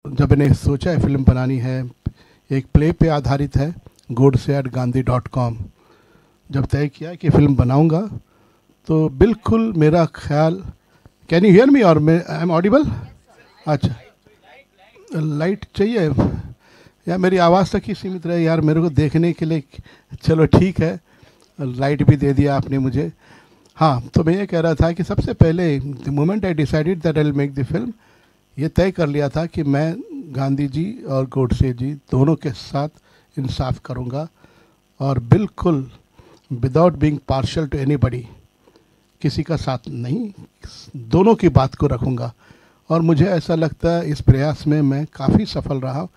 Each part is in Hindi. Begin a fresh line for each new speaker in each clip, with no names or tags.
जब मैंने सोचा है फिल्म बनानी है, एक प्ले पे आधारित है, godse@gandhi.com। जब तय किया कि फिल्म बनाऊंगा तो बिल्कुल मेरा ख्याल, कैन यू हियर मी और मैं आई एम ऑडिबल? अच्छा, लाइट चाहिए यार, मेरी आवाज़ तक ही सीमित रहे यार, मेरे को देखने के लिए। चलो ठीक है, लाइट भी दे दिया आपने मुझे। हाँ, तो मैं ये कह रहा था कि सबसे पहले the moment I decided that I will make the film, ये तय कर लिया था कि मैं गांधी जी और गोडसे जी दोनों के साथ इंसाफ करूंगा और बिल्कुल without being partial two anybody, किसी का साथ नहीं, दोनों की बात को रखूंगा। और मुझे ऐसा लगता है इस प्रयास में मैं काफ़ी सफल रहा।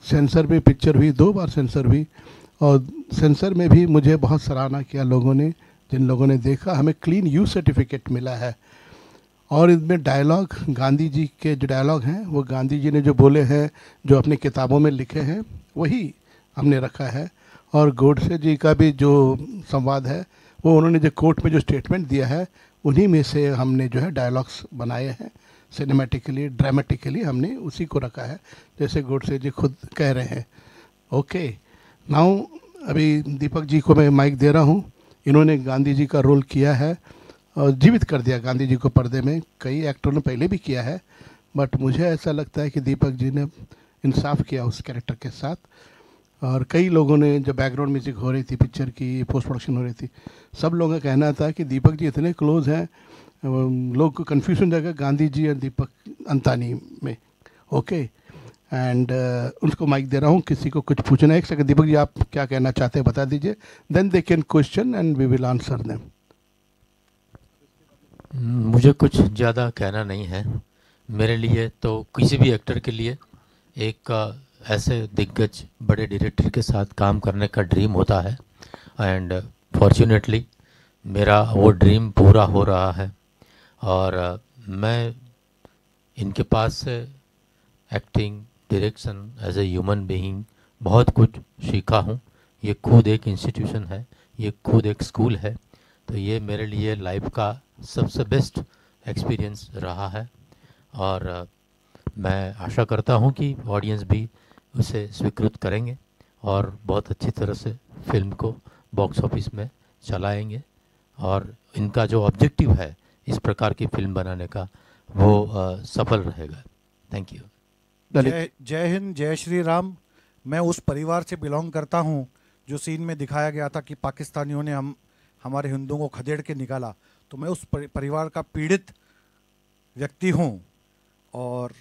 सेंसर में पिक्चर हुई, 2 बार सेंसर हुई, और सेंसर में भी मुझे बहुत सराहना किया लोगों ने। जिन लोगों ने देखा, हमें क्लीन यू सर्टिफिकेट मिला है। और इसमें डायलॉग, गांधी जी के जो डायलॉग हैं वो गांधी जी ने जो बोले हैं, जो अपनी किताबों में लिखे हैं, वही हमने रखा है। और गोडसे जी का भी जो संवाद है, वो उन्होंने जो कोर्ट में जो स्टेटमेंट दिया है, उन्हीं में से हमने जो है डायलॉग्स बनाए हैं। सिनेमेटिकली, ड्रामेटिकली हमने उसी को रखा है, जैसे गोडसे जी खुद कह रहे हैं। ओके, नाउ अभी दीपक जी को मैं माइक दे रहा हूँ। इन्होंने गांधी जी का रोल किया है और जीवित कर दिया गांधी जी को पर्दे में। कई एक्टरों ने पहले भी किया है, बट मुझे ऐसा लगता है कि दीपक जी ने इंसाफ किया उस कैरेक्टर के साथ। और कई लोगों ने, जब बैकग्राउंड म्यूजिक हो रही थी पिक्चर की, पोस्ट प्रोडक्शन हो रही थी, सब लोगों का कहना था कि दीपक जी इतने क्लोज हैं, लोग को कन्फ्यूजन जाएगा गांधी जी और दीपक अंतानी में। ओके, एंड उनको माइक दे रहा हूँ, किसी को कुछ पूछना है। एक सेकंड, दीपक जी आप क्या कहना चाहते हैं बता दीजिए, then they can question and we will answer them.
मुझे कुछ ज़्यादा कहना नहीं है। मेरे लिए तो किसी भी एक्टर के लिए एक ऐसे दिग्गज बड़े डायरेक्टर के साथ काम करने का ड्रीम होता है, एंड फॉर्चुनेटली मेरा वो ड्रीम पूरा हो रहा है। और मैं इनके पास से acting, direction, as a human being बहुत कुछ सीखा हूँ। ये खुद एक इंस्टीट्यूशन है, ये खुद एक स्कूल है। तो ये मेरे लिए लाइफ का सबसे बेस्ट एक्सपीरियंस रहा है, और मैं आशा करता हूँ कि ऑडियंस भी उसे स्वीकृत करेंगे और बहुत अच्छी तरह से फिल्म को बॉक्स ऑफिस में चलाएंगे। और इनका जो ऑब्जेक्टिव है इस प्रकार की फिल्म बनाने का, वो सफल रहेगा। Thank you.
जय हिंद, जय श्री राम। मैं उस परिवार से बिलोंग करता हूं जो सीन में दिखाया गया था कि पाकिस्तानियों ने हमारे हिंदुओं को खदेड़ के निकाला। तो मैं उस परिवार का पीड़ित व्यक्ति हूं और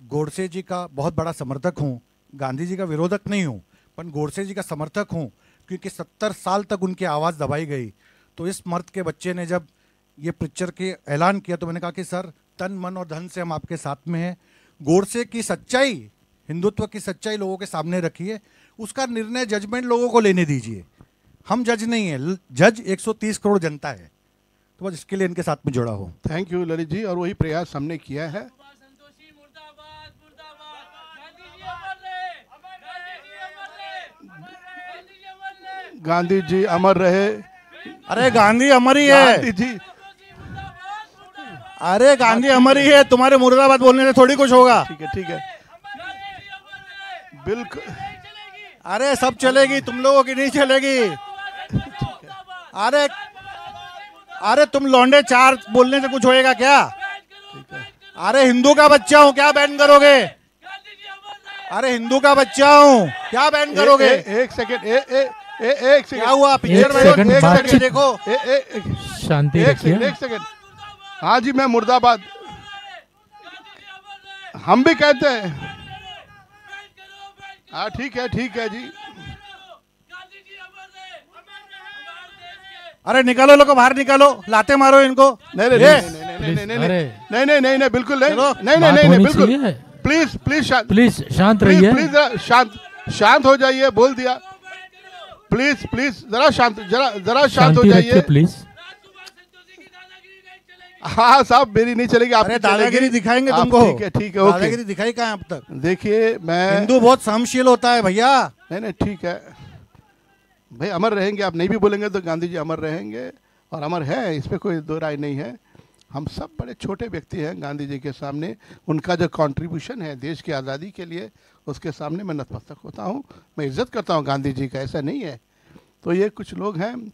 गोडसे जी का बहुत बड़ा समर्थक हूं। गांधी जी का विरोधक नहीं हूं, पर गोडसे जी का समर्थक हूं, क्योंकि 70 साल तक उनकी आवाज़ दबाई गई। तो इस मर्द के बच्चे ने जब ये पिक्चर के ऐलान किया तो मैंने कहा कि सर, तन मन और धन से हम आपके साथ में हैं। गोडसे की सच्चाई, हिंदुत्व की सच्चाई लोगों के सामने रखिए, उसका निर्णय, जजमेंट लोगों को लेने दीजिए। हम जज नहीं है, जज 130 करोड़ जनता है। तो बस इसके लिए इनके साथ में जुड़ा हूँ।
थैंक यू ललित जी, और वही प्रयास हमने किया है। गांधी जी अमर रहे।
अरे गांधी अमर ही है।
गांधी जी,
अरे गांधी अमर ही है। तुम्हारे मुर्दाबाद बोलने से थोड़ी कुछ होगा।
ठीक है, ठीक है, बिल्कुल।
अरे सब चलेगी, तुम लोगों की नहीं चलेगी। अरे अरे तुम लौंडे, 4 बोलने से कुछ होएगा क्या? अरे हिंदू का बच्चा हूँ, क्या बैन करोगे? अरे हिंदू का बच्चा हूँ, क्या बैन करोगे?
एक सेकंड, एक सेकंड,
क्या हुआ? पिक्चर में देखो।
शांति रखिए।
एक सेकंड। हाँ जी, मैं मुर्दाबाद, हम भी कहते हैं। हाँ ठीक है, ठीक है जी।
अरे निकालो, लोगों बाहर निकालो, लाते मारो इनको।
नहीं नहीं बिल्कुल नहीं, बिल्कुल। प्लीज
शांत रहिए।
प्लीज शांत हो जाइए, बोल दिया। प्लीज जरा शांत हो जाइए
प्लीज।
हाँ साहब, मेरी नहीं चलेगी, आप
दादागिरी दिखाएंगे तुमको।
ठीक है, ओके।
दादागिरी दिखाई कहाँ अब तक?
देखिए, मैं,
हिंदू बहुत सहनशील होता है भैया।
नहीं ठीक है भाई, अमर रहेंगे। आप नहीं भी बोलेंगे तो गांधी जी अमर रहेंगे, और अमर है, इस पर कोई दो राय नहीं है। हम सब बड़े छोटे व्यक्ति हैं गांधी जी के सामने। उनका जो कंट्रीब्यूशन है देश की आज़ादी के लिए, उसके सामने मैं नतमस्तक होता हूँ। मैं इज्जत करता हूँ गांधी जी का, ऐसा नहीं है। तो ये कुछ लोग हैं,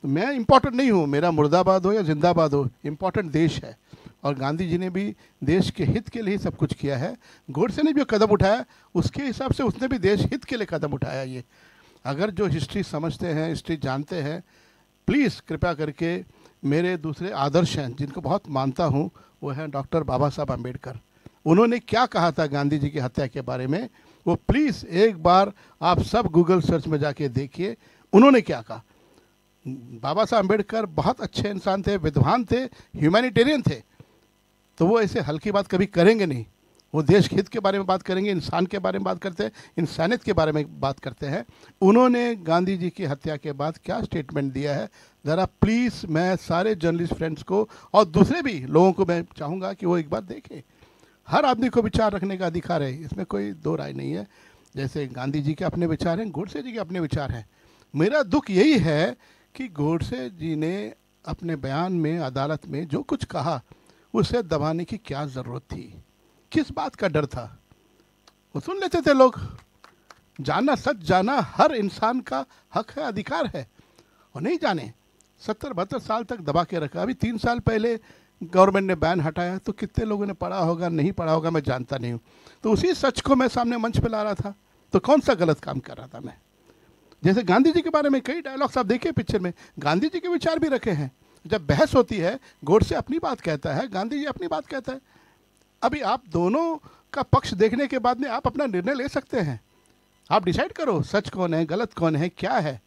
तो मैं इम्पोर्टेंट नहीं हूँ, मेरा मुर्दाबाद हो या जिंदाबाद हो, इम्पोर्टेंट देश है। और गांधी जी ने भी देश के हित के लिए ही सब कुछ किया है। गोडसे ने जो कदम उठाया उसके हिसाब से उसने भी देश हित के लिए कदम उठाया। ये अगर जो हिस्ट्री समझते हैं, हिस्ट्री जानते हैं, प्लीज़ कृपया करके, मेरे दूसरे आदर्श हैं जिनको बहुत मानता हूँ, वो हैं डॉक्टर बाबा साहब अम्बेडकर। उन्होंने क्या कहा था गांधी जी की हत्या के बारे में, वो प्लीज़ एक बार आप सब गूगल सर्च में जाके देखिए उन्होंने क्या कहा। बाबा साहब अम्बेडकर बहुत अच्छे इंसान थे, विद्वान थे, ह्यूमैनिटेरियन थे। तो वो ऐसे हल्की बात कभी करेंगे नहीं, वो देश हित के बारे में बात करेंगे, इंसान के बारे में बात करते हैं, इंसानियत के बारे में बात करते हैं। उन्होंने गांधी जी की हत्या के बाद क्या स्टेटमेंट दिया है, ज़रा प्लीज़ मैं सारे जर्नलिस्ट फ्रेंड्स को और दूसरे भी लोगों को मैं चाहूँगा कि वो एक बार देखें। हर आदमी को विचार रखने का अधिकार है, इसमें कोई दो राय नहीं है। जैसे गांधी जी के अपने विचार हैं, गोडसे जी के अपने विचार हैं। मेरा दुख यही है कि गोडसे जी ने अपने बयान में अदालत में जो कुछ कहा उसे दबाने की क्या ज़रूरत थी, किस बात का डर था। वो सुन लेते थे लोग। जानना, सच जाना हर इंसान का हक है, अधिकार है। और नहीं जाने 70-72 साल तक दबा के रखा। अभी 3 साल पहले गवर्नमेंट ने बैन हटाया तो कितने लोगों ने पढ़ा होगा, नहीं पढ़ा होगा, मैं जानता नहीं हूँ। तो उसी सच को मैं सामने मंच पे ला रहा था, तो कौन सा गलत काम कर रहा था मैं। जैसे गांधी जी के बारे में कई डायलॉग्स आप देखिए पिक्चर में, गांधी जी के विचार भी रखे हैं। जब बहस होती है, गोडसे अपनी बात कहता है, गांधी जी अपनी बात कहता है। अभी आप दोनों का पक्ष देखने के बाद में आप अपना निर्णय ले सकते हैं। आप डिसाइड करो सच कौन है, गलत कौन है, क्या है।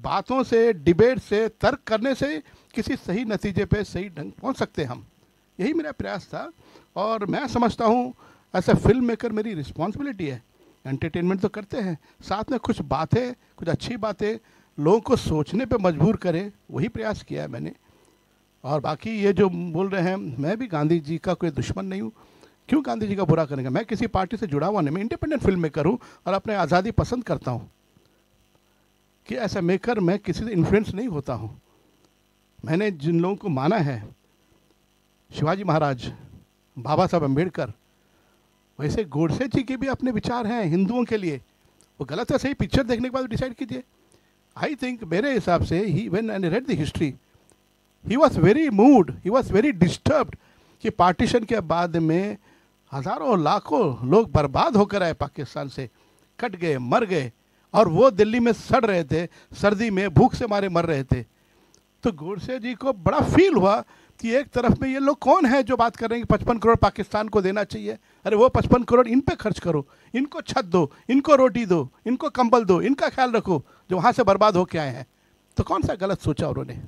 बातों से, डिबेट से, तर्क करने से किसी सही नतीजे पे सही ढंग पहुंच सकते हैं हम। यही मेरा प्रयास था। और मैं समझता हूँ ऐसा फिल्म मेकर मेरी रिस्पॉन्सिबिलिटी है। एंटरटेनमेंट तो करते हैं, साथ में कुछ बातें, कुछ अच्छी बातें लोगों को सोचने पे मजबूर करें, वही प्रयास किया है मैंने। और बाकी ये जो बोल रहे हैं, मैं भी गांधी जी का कोई दुश्मन नहीं हूँ। क्यों गांधी जी का बुरा करेंगे। मैं किसी पार्टी से जुड़ा हुआ नहीं, मैं इंडिपेंडेंट फिल्म मेकर हूँ और अपने आज़ादी पसंद करता हूँ कि ऐसा मेकर मैं किसी से इन्फ्लुएंस नहीं होता हूँ। मैंने जिन लोगों को माना है, शिवाजी महाराज, बाबा साहब अम्बेडकर, वैसे गोडसे जी के भी अपने विचार हैं हिंदुओं के लिए। वो गलत है सही, पिक्चर देखने के बाद डिसाइड कीजिए। आई थिंक मेरे हिसाब से ही when I read the history, he was very mood, he was very disturbed कि पार्टीशन के बाद में हज़ारों लाखों लोग बर्बाद होकर आए पाकिस्तान से, कट गए, मर गए, और वो दिल्ली में सड़ रहे थे, सर्दी में भूख से मारे मर रहे थे। तो गोडसे जी को बड़ा फील हुआ कि एक तरफ में ये लोग कौन है जो बात कर रहे हैं कि 55 करोड़ पाकिस्तान को देना चाहिए। अरे वो 55 करोड़ इन पे खर्च करो, इनको छत दो, इनको रोटी दो, इनको कंबल दो, इनका ख्याल रखो जो वहाँ से बर्बाद होके आए हैं। तो कौन सा गलत सोचा उन्होंने।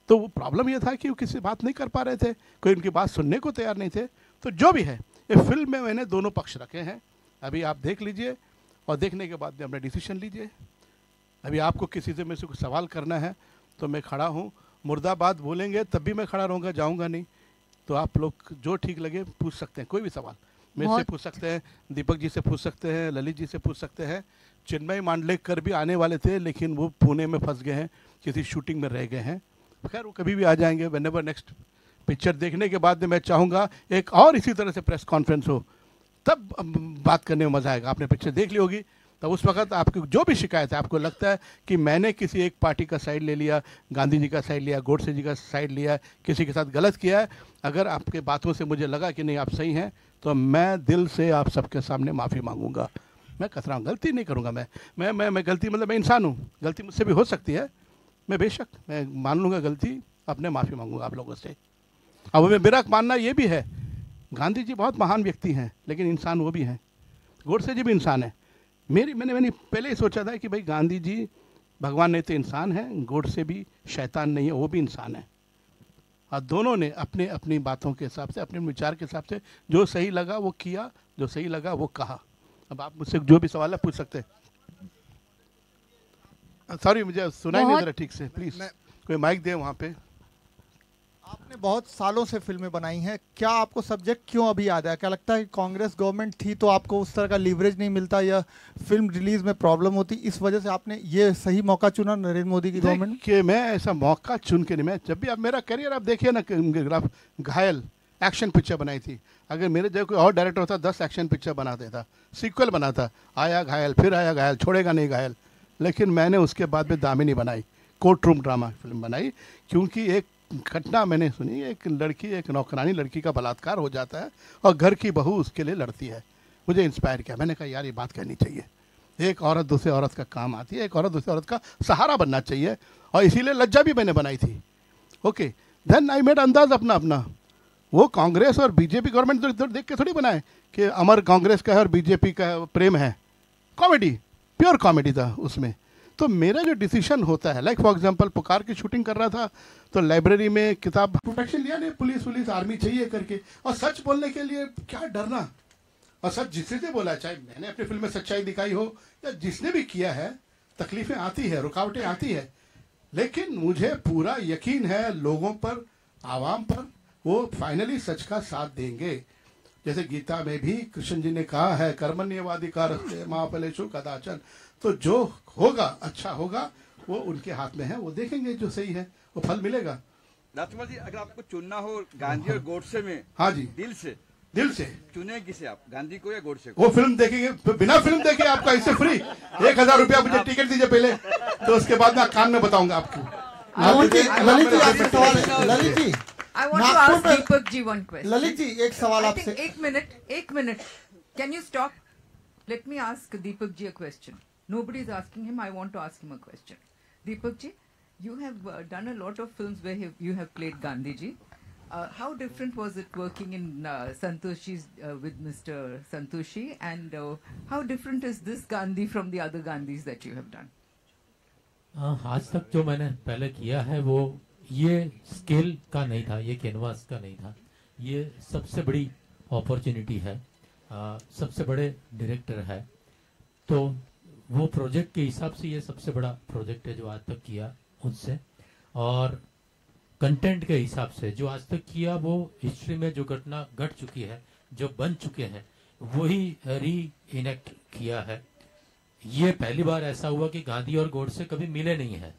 तो वो प्रॉब्लम ये था कि वो किसी बात नहीं कर पा रहे थे, कोई उनकी बात सुनने को तैयार नहीं थे। तो जो भी है, ये फिल्म में मैंने दोनों पक्ष रखे हैं, अभी आप देख लीजिए और देखने के बाद में अपना डिसीजन लीजिए। अभी आपको किसी से मेरे से कुछ सवाल करना है तो मैं खड़ा हूँ, मुर्दाबाद बोलेंगे तब भी मैं खड़ा रहूँगा, जाऊँगा नहीं। तो आप लोग जो ठीक लगे पूछ सकते हैं, कोई भी सवाल मेरे से पूछ सकते हैं, दीपक जी से पूछ सकते हैं, ललित जी से पूछ सकते हैं। चिन्मय मांडलेकर भी आने वाले थे लेकिन वो पुणे में फंस गए हैं, किसी शूटिंग में रह गए हैं। खैर वो कभी भी आ जाएंगे, व्हेनेवर नेक्स्ट पिक्चर देखने के बाद में मैं चाहूँगा एक और इसी तरह से प्रेस कॉन्फ्रेंस हो, तब बात करने में मज़ा आएगा। आपने पिक्चर देख ली होगी, तब उस वक्त आपकी जो भी शिकायत है, आपको लगता है कि मैंने किसी एक पार्टी का साइड ले लिया, गांधी जी का साइड लिया, गोडसे जी का साइड लिया, किसी के साथ गलत किया है, अगर आपके बातों से मुझे लगा कि नहीं आप सही हैं, तो मैं दिल से आप सबके सामने माफ़ी मांगूंगा। मैं कतरा गलती नहीं करूँगा। मैं गलती मतलब मैं इंसान हूँ, गलती मुझसे भी हो सकती है, मैं बेशक मैं मान लूँगा गलती, अपने माफ़ी मांगूंगा आप लोगों से। अब मेरा मानना ये भी है, गांधी जी बहुत महान व्यक्ति हैं लेकिन इंसान वो भी हैं, गोडसे जी भी इंसान है। मैंने पहले ही सोचा था कि भाई गांधी जी भगवान नहीं तो इंसान है, गोडसे भी शैतान नहीं है, वो भी इंसान है। और दोनों ने अपने अपनी बातों के हिसाब से, अपने विचार के हिसाब से जो सही लगा वो किया, जो सही लगा वो कहा। अब आप मुझसे जो भी सवाल है पूछ सकते हैं। सॉरी मुझे सुनाई नहीं दे रहा ठीक से, प्लीज़ कोई माइक दे वहाँ पे।
आपने बहुत सालों से फिल्में बनाई हैं, क्या आपको सब्जेक्ट क्यों अभी याद है? क्या लगता है कि कांग्रेस गवर्नमेंट थी तो आपको उस तरह का लीवरेज नहीं मिलता या फिल्म रिलीज में प्रॉब्लम होती, इस वजह से आपने ये सही मौका चुना नरेंद्र मोदी की गवर्नमेंट?
कि मैं ऐसा मौका चुन के नहीं, मैं जब भी अब मेरा करियर आप देखिए ना, ग्राफ घायल एक्शन पिक्चर बनाई थी। अगर मेरे जगह कोई और डायरेक्टर होता 10 एक्शन पिक्चर बना देता, सीक्वल बनाता, आया घायल फिर आया घायल, छोड़ेगा नहीं घायल। लेकिन मैंने उसके बाद में दामिनी बनाई, कोर्ट रूम ड्रामा फिल्म बनाई, क्योंकि एक घटना मैंने सुनी, एक लड़की, एक नौकरानी लड़की का बलात्कार हो जाता है और घर की बहू उसके लिए लड़ती है। मुझे इंस्पायर किया, मैंने कहा यार ये बात कहनी चाहिए, एक औरत दूसरे औरत का काम आती है, एक औरत दूसरे औरत का सहारा बनना चाहिए, और इसीलिए लज्जा भी मैंने बनाई थी। ओके, देन आई मेड अंदाज अपना अपना। वो कांग्रेस और बीजेपी गवर्नमेंट देख के थोड़ी बनाए कि अमर कांग्रेस का है और बीजेपी का प्रेम है। कॉमेडी, प्योर कॉमेडी था उसमें। तो मेरा जो डिसीजन होता है, लाइक फॉर एग्जांपल पुकार की शूटिंग कर रहा था तो लाइब्रेरी में किताब, प्रोटेक्शन लिया नहीं, पुलिस आर्मी चाहिए करके, और सच बोलने के लिए क्या डरना, और सच जिससे बोला, चाहे मैंने अपनी फिल्म में सच्चाई दिखाई हो या जिसने भी किया है, तकलीफें आती है, रुकावटें आती है, लेकिन मुझे पूरा यकीन है लोगों पर, आवाम पर, वो फाइनली सच का साथ देंगे। जैसे गीता में भी कृष्ण जी ने कहा है, कर्मण्यवाधिकारस्ते मा फलेषु कदाचन। तो जो होगा अच्छा होगा, वो उनके हाथ में है, वो देखेंगे जो सही है वो फल मिलेगा।
राजकुमार जी, अगर आपको चुनना हो गांधी और गोडसे में,
हाँ जी, दिल से
चुने किसे आप, गांधी को या गोडसे को?
वो फिल्म देखेंगे, बिना फिल्म देखे आपका इससे फ्री 1000 रुपया मुझे टिकट दीजिए पहले, तो उसके बाद मैं कान में बताऊंगा आपको।
Lalit ji,
I want to ask Deepak ji one question.
Lalit ji, एक सवाल आपसे।
एक minute. Can you stop? Let me ask Deepak ji a question. Nobody is asking him. I want to ask him a question. Deepak ji, you have done a lot of films where you have played Gandhi ji. How different was it working in Santoshi's with Mr. Santoshi, and how different is this Gandhi from the other Gandhis that you have done?
आज तक जो मैंने पहले किया है वो ये स्केल का नहीं था, ये कैनवास का नहीं था। ये सबसे बड़ी अपॉर्चुनिटी है, सबसे बड़े डायरेक्टर है, तो वो प्रोजेक्ट के हिसाब से ये सबसे बड़ा प्रोजेक्ट है जो आज तक किया उनसे। और कंटेंट के हिसाब से जो आज तक किया, वो हिस्ट्री में जो घटना घट चुकी है, जो बन चुके हैं, वही री इनेक्ट किया है। ये पहली बार ऐसा हुआ कि गांधी और गोडसे कभी मिले नहीं है।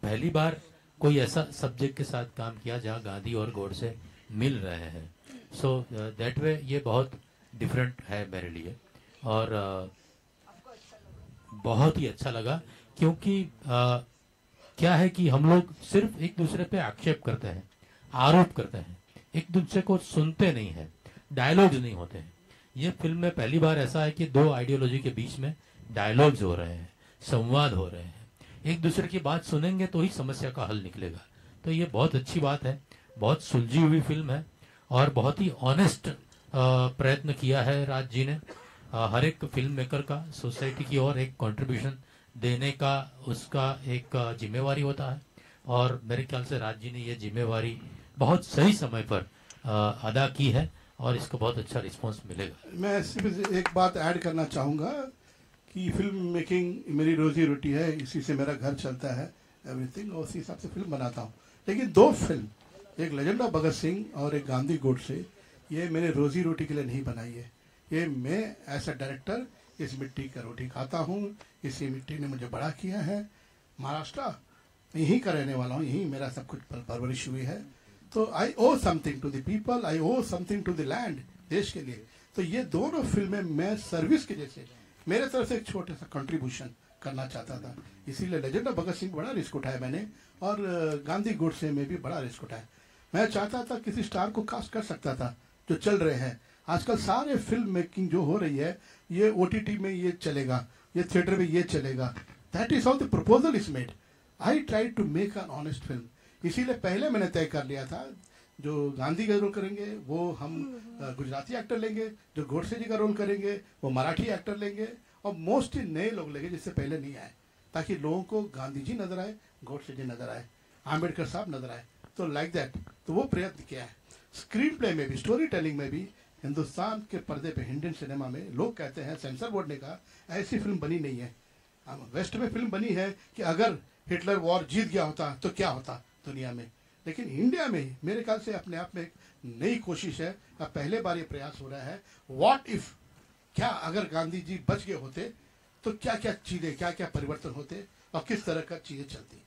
पहली बार कोई ऐसा सब्जेक्ट के साथ काम किया जहां गांधी और गोडसे मिल रहे हैं। सो दैट वे ये बहुत डिफरेंट है मेरे लिए, और बहुत ही अच्छा लगा, क्योंकि क्या है कि हम लोग सिर्फ एक दूसरे पे आक्षेप करते हैं, आरोप करते हैं, एक दूसरे को सुनते नहीं है, डायलॉग्स नहीं होते हैं। ये फिल्म में पहली बार ऐसा है कि दो आइडियोलॉजी के बीच में डायलॉग्स हो रहे हैं, संवाद हो रहे हैं, एक दूसरे की बात सुनेंगे तो ही समस्या का हल निकलेगा। तो ये बहुत अच्छी बात है, बहुत सुलझी हुई फिल्म है, और बहुत ही ऑनेस्ट प्रयत्न किया है राज जी ने। हर एक फिल्म मेकर का सोसाइटी की ओर एक कंट्रीब्यूशन देने का उसका एक जिम्मेवारी होता है, और मेरे ख्याल से राज जी ने ये जिम्मेवारी बहुत सही समय पर अदा की है, और इसको बहुत अच्छा रिस्पॉन्स मिलेगा।
मैं सिर्फ एक बात ऐड करना चाहूँगा कि फिल्म मेकिंग मेरी रोजी रोटी है, इसी से मेरा घर चलता है, एवरीथिंग, और उसी हिसाब से फिल्म बनाता हूँ। लेकिन दो फिल्म, एक लेजेंड ऑफ भगत सिंह और एक गांधी गोडसे, ये मैंने रोजी रोटी के लिए नहीं बनाई है। ये मैं एज अ डायरेक्टर इस मिट्टी का रोटी खाता हूँ, इसी मिट्टी ने मुझे बड़ा किया है। महाराष्ट्र यहीं का रहने वाला हूँ, यहीं मेरा सब कुछ परवरिश हुई है। तो I owe something to the people, I owe something to the land, देश के लिए। तो ये दोनों फिल्में मैं सर्विस के जैसे मेरे तरफ से एक छोटा सा कंट्रीब्यूशन करना चाहता था। इसीलिए लेजेंड ऑफ भगत सिंह बड़ा रिस्क उठाया मैंने, और गांधी गोडसे में भी बड़ा रिस्क उठाया। मैं चाहता था किसी स्टार को कास्ट कर सकता था जो चल रहे हैं। आजकल सारे फिल्म मेकिंग जो हो रही है, ये OTT में ये चलेगा, ये थिएटर में ये चलेगा। That is how the proposal is made. I try to make an honest film. इसीलिए पहले मैंने तय कर लिया था, जो गांधी का रोल करेंगे वो हम गुजराती एक्टर लेंगे, जो गोडसे जी का रोल करेंगे वो मराठी एक्टर लेंगे, और मोस्टली नए लोग लेंगे जिससे पहले नहीं आए, ताकि लोगों को गांधी जी नजर आए, गोडसे जी नजर आए, आम्बेडकर साहब नजर आए। तो लाइक दैट, तो वो प्रयत्न किया है। स्क्रीन प्ले में भी, स्टोरी टेलिंग में भी, हिंदुस्तान के पर्दे पे, इंडियन सिनेमा में लोग कहते हैं, सेंसर बोर्ड ने कहा ऐसी फिल्म बनी नहीं है। वेस्ट में फिल्म बनी है कि अगर हिटलर वॉर जीत गया होता तो क्या होता दुनिया में। लेकिन इंडिया में मेरे ख्याल से अपने आप में एक नई कोशिश है, पहले बार ये प्रयास हो रहा है, व्हाट इफ, क्या अगर गांधी जी बच गए होते तो क्या क्या चीजें, क्या क्या परिवर्तन होते और किस तरह का चीजें चलती,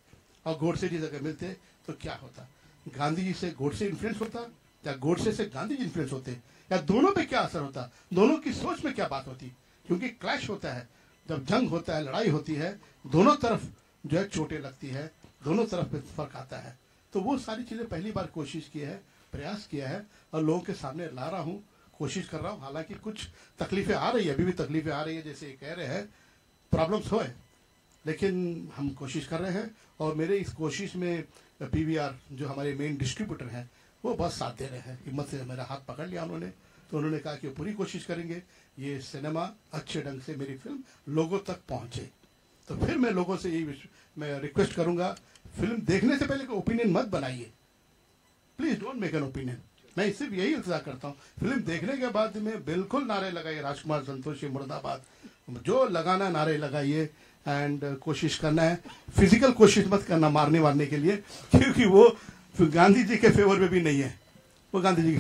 और गोडसे जी अगर मिलते तो क्या होता, गांधी जी से गोडसे इन्फ्लुएंस होता या गोडसे से गांधी जी इन्फ्लुएंस होते, या दोनों पे क्या असर होता, दोनों की सोच में क्या बात होती, क्योंकि क्लैश होता है, जब जंग होता है, लड़ाई होती है, दोनों तरफ जो है चोटें लगती है, दोनों तरफ पे फर्क आता है। तो वो सारी चीजें पहली बार कोशिश की है, प्रयास किया है और लोगों के सामने ला रहा हूँ, कोशिश कर रहा हूँ। हालांकि कुछ तकलीफें आ रही है, अभी भी तकलीफें आ रही है, जैसे कह रहे हैं प्रॉब्लम्स हो है, लेकिन हम कोशिश कर रहे हैं। और मेरे इस कोशिश में पीवीआर जो हमारे मेन डिस्ट्रीब्यूटर हैं वो बहुत साथ दे रहे हैं, हिम्मत से मेरा हाथ पकड़ लिया उन्होंने, तो उन्होंने कहा कि पूरी कोशिश करेंगे ये सिनेमा अच्छे ढंग से, मेरी फिल्म लोगों तक पहुंचे। तो फिर मैं लोगों से यही मैं रिक्वेस्ट करूंगा, फिल्म देखने से पहले कोई ओपिनियन मत बनाइए, please don't make an opinion. मैं सिर्फ यही इंतजार करता हूँ, फिल्म देखने के बाद में बिल्कुल नारे लगाइए, राजकुमार संतोषी मुर्दाबाद, जो लगाना नारे लगाइए, एंड कोशिश करना है, फिजिकल कोशिश मत करना मारने वारने के लिए, क्योंकि वो गांधी जी के फेवर में भी नहीं है, वो गांधी जी